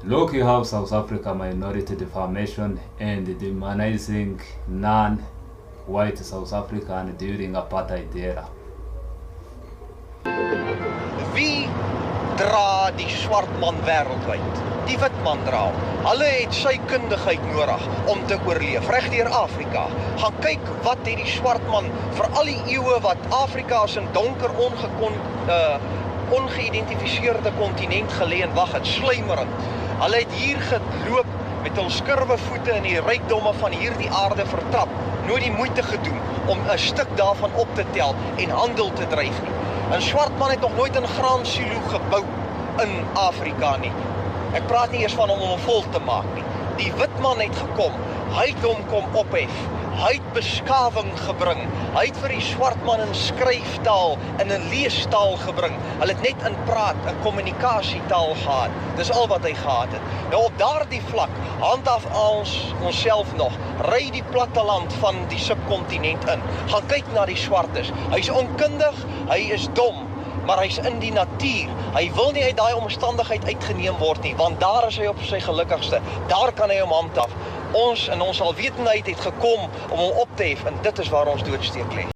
Look, you have South Africa minority defamation and demonizing non-white South African during apartheid era. Wie dra die swart man wêreldwyd? Die wit man dra hom. Hulle het sy kundigheid nodig om te oorleef. Regdeur Afrika. Gaan kyk wat het die swart man vir al die eeue wat Afrika as 'n donker ongeïdentifiseerde kontinent gelê en wag het, sluimerend. Hulle het hier geloop met hul skurwe voete in die rykdomme van hierdie aarde vertrap. Nooit die moeite gedoen om 'n stuk daarvan op te tel en handel te dryf nie. 'n Swart man het nog nooit 'n graansilo gebou in Afrika nie. Ek praat nie eers van om hom vol te maak nie. Die wit man het gekom, hy het hom kom ophef. Hy het beskawing gebring. Hy het vir die swart man in skryftaal en in leestaal gebring. Hulle het net in praat, 'n kommunikasietaal gehad. Dis al wat hy gehad het. Nou op daardie vlak handhaaf ons onsself nog. Ry die platteland van die subkontinent in. Gaan kyk na die swartes. Hy's onkundig, hy is dom. Maar hy's in die natuur. Hy wil nie uit daai omstandigheid uitgeneem word nie, want daar is hy op sy gelukkigste. Daar kan hy hom handhaaf. Ons in ons alwetendheid het gekom om hom op te hef en dit is waar ons doodsteek lê.